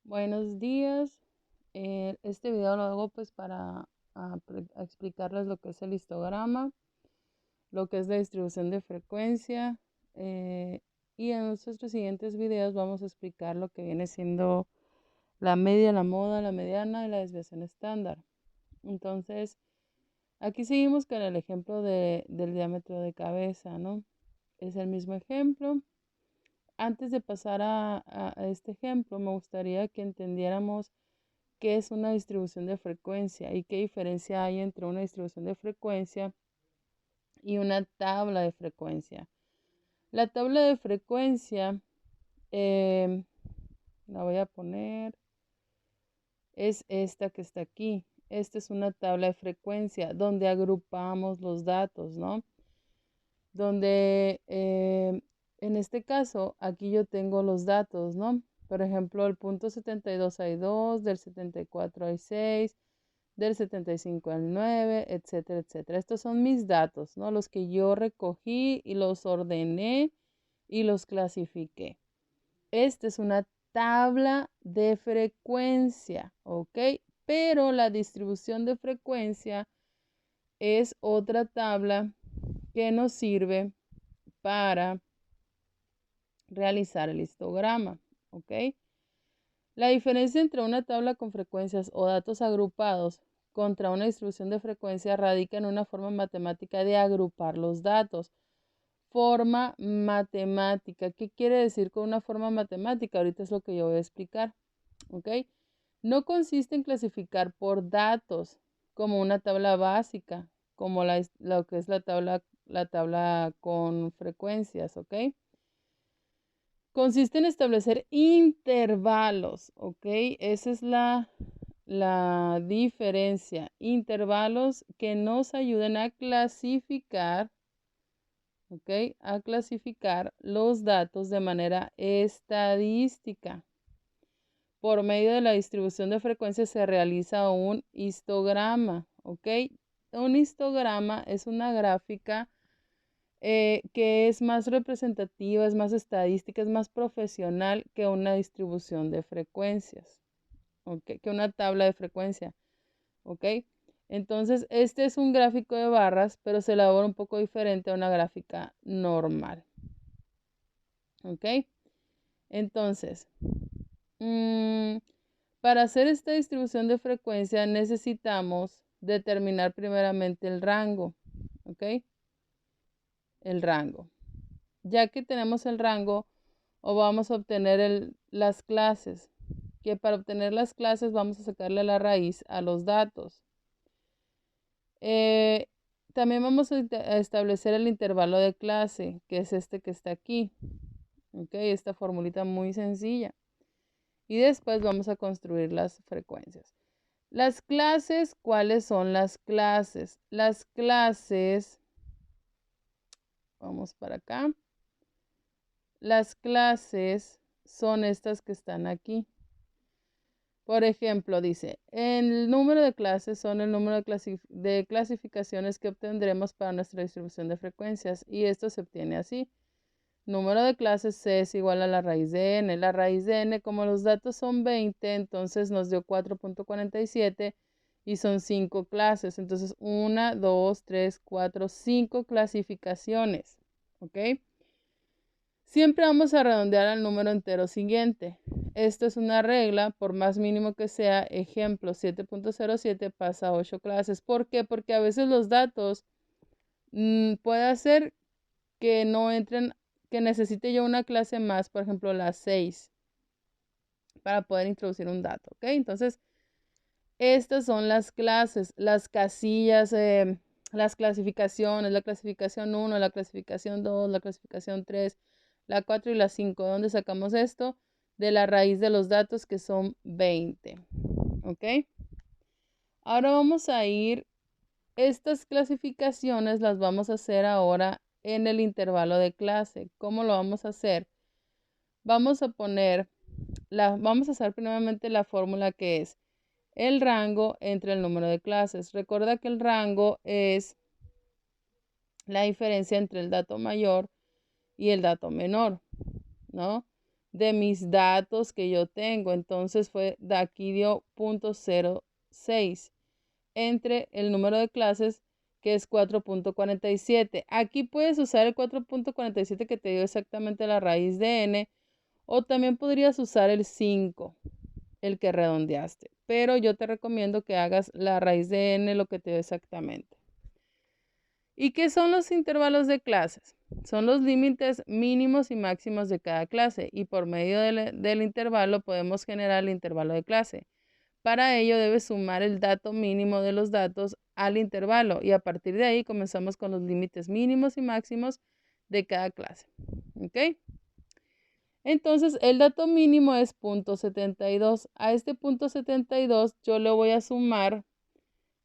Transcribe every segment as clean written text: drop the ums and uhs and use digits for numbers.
Buenos días. Este video lo hago pues para explicarles lo que es el histograma, lo que es la distribución de frecuencia, y en nuestros siguientes videos vamos a explicar lo que viene siendo la media, la moda, la mediana y la desviación estándar. Entonces, aquí seguimos con el ejemplo del diámetro de cabeza, ¿no? Es el mismo ejemplo. Antes de pasar a este ejemplo, me gustaría que entendiéramos qué es una distribución de frecuencia y qué diferencia hay entre una distribución de frecuencia y una tabla de frecuencia. La tabla de frecuencia, la voy a poner, es esta que está aquí. Esta es una tabla de frecuencia donde agrupamos los datos, ¿no? Donde en este caso, aquí yo tengo los datos, ¿no? Por ejemplo, el punto 72 hay 2, del 74 hay 6, del 75 al 9, etcétera, etcétera. Estos son mis datos, ¿no? Los que yo recogí y los ordené y los clasifiqué. Esta es una tabla de frecuencia, ¿ok? Pero la distribución de frecuencia es otra tabla que nos sirve para realizar el histograma, ¿ok? La diferencia entre una tabla con frecuencias o datos agrupados contra una distribución de frecuencia radica en una forma matemática de agrupar los datos. Forma matemática. ¿Qué quiere decir con una forma matemática? Ahorita es lo que yo voy a explicar, ¿ok? No consiste en clasificar por datos como una tabla básica, como lo que es la tabla con frecuencias, ¿ok? Consiste en establecer intervalos, ¿ok? Esa es la diferencia. Intervalos que nos ayuden a clasificar, ¿ok? A clasificar los datos de manera estadística. Por medio de la distribución de frecuencias se realiza un histograma, ¿ok? Un histograma es una gráfica que es más representativa, es más estadística, es más profesional que una distribución de frecuencias, ¿ok? Que una tabla de frecuencia, ¿ok? Entonces, este es un gráfico de barras, pero se elabora un poco diferente a una gráfica normal, ¿ok? Entonces, para hacer esta distribución de frecuencia necesitamos determinar primeramente el rango, ¿ok? El rango. Ya que tenemos el rango, o vamos a obtener las clases, que para obtener las clases vamos a sacarle la raíz a los datos. También vamos a establecer el intervalo de clase, que es este que está aquí. ¿Ok? Esta formulita muy sencilla. Y después vamos a construir las frecuencias. Las clases, ¿cuáles son las clases? Las clases, vamos para acá. Las clases son estas que están aquí. Por ejemplo, dice, el número de clases son el número de clasificaciones que obtendremos para nuestra distribución de frecuencias, y esto se obtiene así. Número de clases C es igual a la raíz de n. La raíz de n, como los datos son 20, entonces nos dio 4.47 y son 5 clases. Entonces, 1, 2, 3, 4, 5 clasificaciones. ¿Ok? Siempre vamos a redondear al número entero siguiente. Esto es una regla, por más mínimo que sea. Ejemplo, 7.07 pasa a 8 clases. ¿Por qué? Porque a veces los datos puede hacer que no entren, que necesite yo una clase más, por ejemplo, la 6, para poder introducir un dato, ¿ok? Entonces, estas son las clases, las casillas, las clasificaciones, la clasificación 1, la clasificación 2, la clasificación 3, la 4 y la 5. ¿De dónde sacamos esto? De la raíz de los datos, que son 20, ¿ok? Ahora vamos a ir, estas clasificaciones las vamos a hacer ahora en el intervalo de clase. ¿Cómo lo vamos a hacer? Vamos a vamos a hacer primeramente la fórmula, que es el rango entre el número de clases. Recuerda que el rango es la diferencia entre el dato mayor y el dato menor, ¿no? de mis datos que yo tengo. Entonces de aquí dio 0.06 entre el número de clases, que es 4.47. Aquí puedes usar el 4.47 que te dio exactamente la raíz de n, o también podrías usar el 5, el que redondeaste. Pero yo te recomiendo que hagas la raíz de n, lo que te dio exactamente. ¿Y qué son los intervalos de clases? Son los límites mínimos y máximos de cada clase, y por medio del intervalo podemos generar el intervalo de clase. Para ello debes sumar el dato mínimo de los datos al intervalo, y a partir de ahí comenzamos con los límites mínimos y máximos de cada clase. ¿Ok? Entonces el dato mínimo es 0.72. A este 0.72 yo le voy a sumar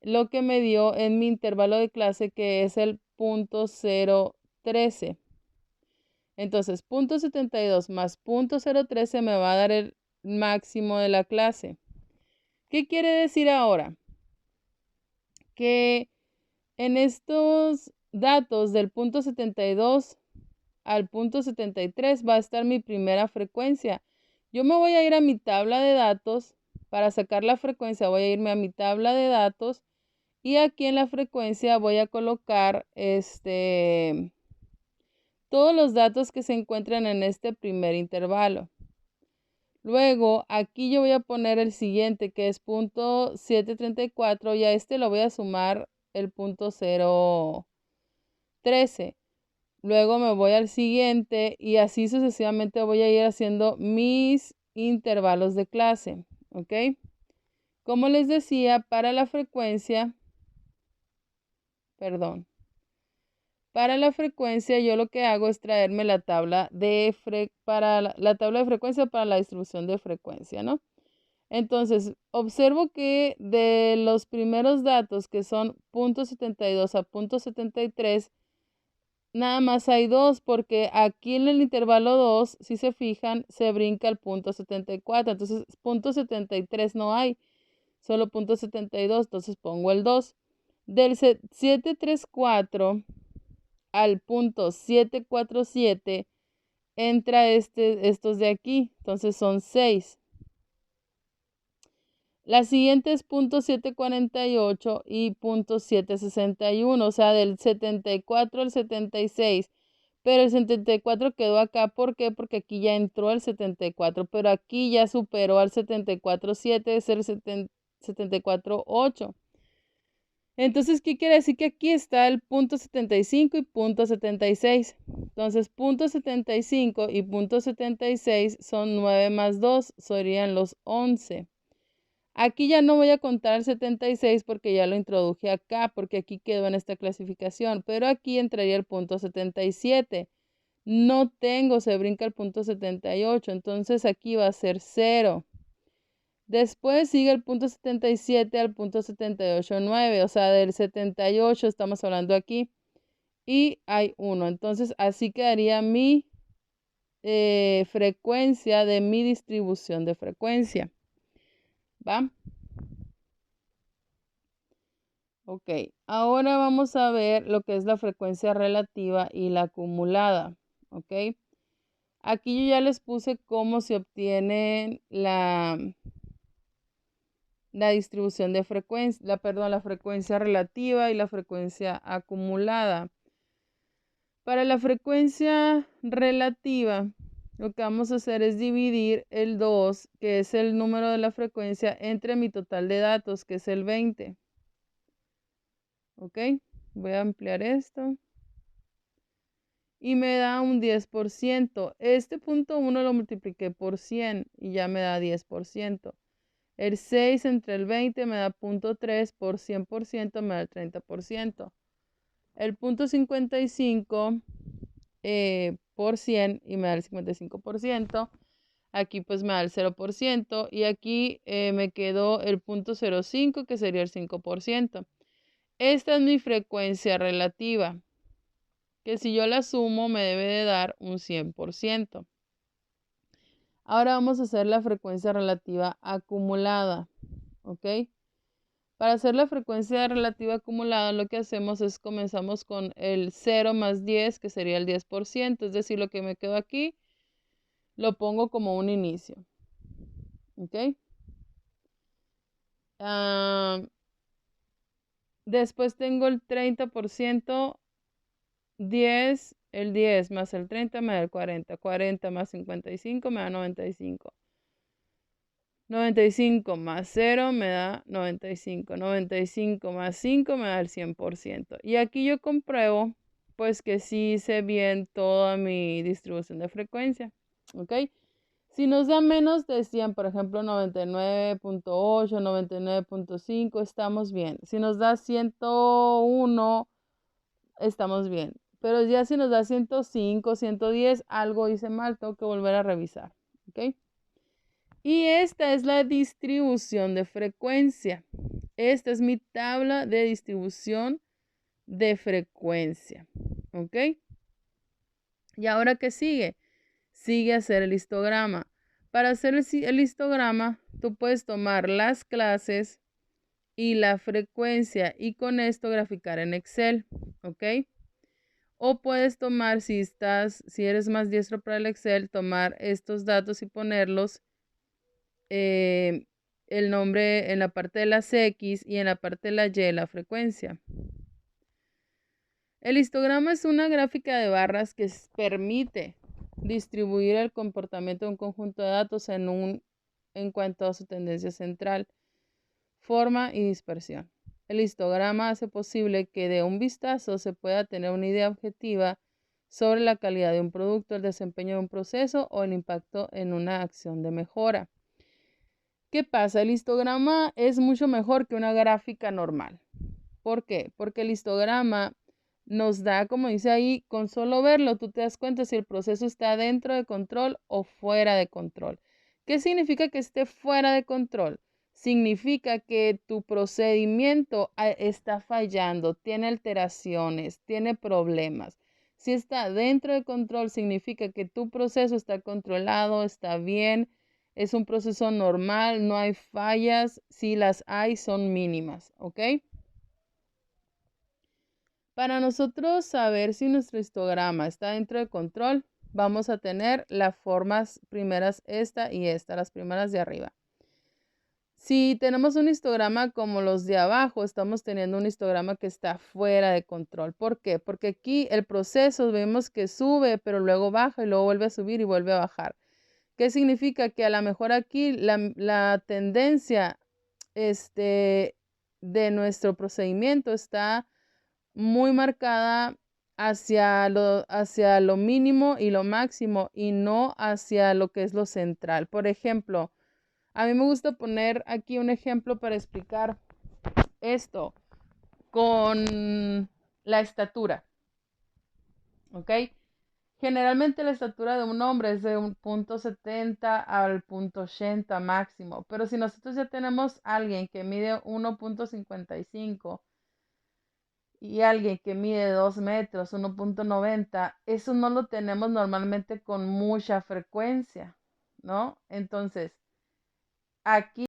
lo que me dio en mi intervalo de clase, que es el 0.013. Entonces 0.72 más 0.013 me va a dar el máximo de la clase. ¿Qué quiere decir ahora? Que en estos datos del 0.72 al 0.73 va a estar mi primera frecuencia. Yo me voy a ir a mi tabla de datos. Para sacar la frecuencia voy a irme a mi tabla de datos, y aquí en la frecuencia voy a colocar todos los datos que se encuentran en este primer intervalo. Luego aquí yo voy a poner el siguiente, que es 0.734, y a este lo voy a sumar el 0.013. Luego me voy al siguiente, y así sucesivamente voy a ir haciendo mis intervalos de clase. ¿Ok? Como les decía, para la frecuencia, yo lo que hago es traerme la tabla de la tabla de frecuencia para la distribución de frecuencia, ¿no? Entonces, observo que de los primeros datos, que son 0.72 a 0.73, nada más hay 2, porque aquí en el intervalo 2, si se fijan, se brinca el 0.74. Entonces, 0.73 no hay, solo 0.72. Entonces pongo el 2. Del 734 al 0.747 entra estos de aquí. Entonces son 6. La siguiente es 0.748 y 0.761, o sea, del 74 al 76. Pero el 74 quedó acá. ¿Por qué? Porque aquí ya entró el 74, pero aquí ya superó al 74.7, es el 74.8. Entonces, ¿qué quiere decir? Que aquí está el 0.75 y 0.76. Entonces, 0.75 y 0.76 son 9 más 2, serían los 11. Aquí ya no voy a contar el 76 porque ya lo introduje acá, porque aquí quedó en esta clasificación, pero aquí entraría el 0.77. No tengo, se brinca el 0.78, entonces aquí va a ser 0. Después sigue el 0.77 al 0.789, o sea, del 78 estamos hablando aquí, y hay 1. Entonces así quedaría mi frecuencia de mi distribución de frecuencia. ¿Va? Ok, ahora vamos a ver lo que es la frecuencia relativa y la acumulada. Ok, aquí yo ya les puse cómo se obtiene la distribución de frecuencia, la frecuencia relativa y la frecuencia acumulada. Para la frecuencia relativa, lo que vamos a hacer es dividir el 2, que es el número de la frecuencia, entre mi total de datos, que es el 20. Ok, voy a ampliar esto. Y me da un 10%. Este 0.1 lo multipliqué por 100 y ya me da 10%. El 6 entre el 20 me da 0.3 por 100%, me da el 30%. El 0.55 por 100 y me da el 55%. Aquí pues me da el 0%, y aquí me quedó el 0.05, que sería el 5%. Esta es mi frecuencia relativa, que si yo la sumo me debe de dar un 100%. Ahora vamos a hacer la frecuencia relativa acumulada, ¿ok? Para hacer la frecuencia relativa acumulada, lo que hacemos es comenzamos con el 0 más 10, que sería el 10%, es decir, lo que me quedó aquí, lo pongo como un inicio. ¿Ok? Después tengo el 30%, 10, el 10 más el 30 me da el 40. 40 más 55 me da 95. 95 más 0 me da 95. 95 más 5 me da el 100%. Y aquí yo compruebo pues que sí hice bien toda mi distribución de frecuencia. ¿Ok? Si nos da menos de 100, por ejemplo 99.8, 99.5, estamos bien. Si nos da 101, estamos bien. Pero ya si nos da 105, 110, algo hice mal, tengo que volver a revisar. ¿Ok? Y esta es la distribución de frecuencia. Esta es mi tabla de distribución de frecuencia. ¿Ok? ¿Y ahora qué sigue? Sigue hacer el histograma. Para hacer el histograma, tú puedes tomar las clases y la frecuencia y con esto graficar en Excel. ¿Ok? O puedes tomar, si eres más diestro para el Excel, tomar estos datos y ponerlos el nombre en la parte de las X y en la parte de la Y, la frecuencia. El histograma es una gráfica de barras que permite distribuir el comportamiento de un conjunto de datos en cuanto a su tendencia central, forma y dispersión. El histograma hace posible que de un vistazo se pueda tener una idea objetiva sobre la calidad de un producto, el desempeño de un proceso o el impacto en una acción de mejora. ¿Qué pasa? El histograma es mucho mejor que una gráfica normal. ¿Por qué? Porque el histograma nos da, como dice ahí, con solo verlo, tú te das cuenta si el proceso está dentro de control o fuera de control. ¿Qué significa que esté fuera de control? Significa que tu procedimiento está fallando, tiene alteraciones, tiene problemas. Si está dentro de control, significa que tu proceso está controlado, está bien, es un proceso normal, no hay fallas. Si las hay, son mínimas, ¿ok? Para nosotros saber si nuestro histograma está dentro de control, vamos a tener las formas primeras, esta y esta, las primeras de arriba. Si tenemos un histograma como los de abajo, estamos teniendo un histograma que está fuera de control. ¿Por qué? Porque aquí el proceso vemos que sube, pero luego baja y luego vuelve a subir y vuelve a bajar. ¿Qué significa? Que a lo mejor aquí la tendencia de nuestro procedimiento está muy marcada hacia lo mínimo y lo máximo y no hacia lo que es lo central. Por ejemplo, a mí me gusta poner aquí un ejemplo para explicar esto con la estatura. ¿Ok? Generalmente la estatura de un hombre es de un punto 70 al punto 80 máximo, pero si nosotros ya tenemos alguien que mide 1.55 y alguien que mide 2 metros, 1.90, eso no lo tenemos normalmente con mucha frecuencia, ¿no? Entonces, aquí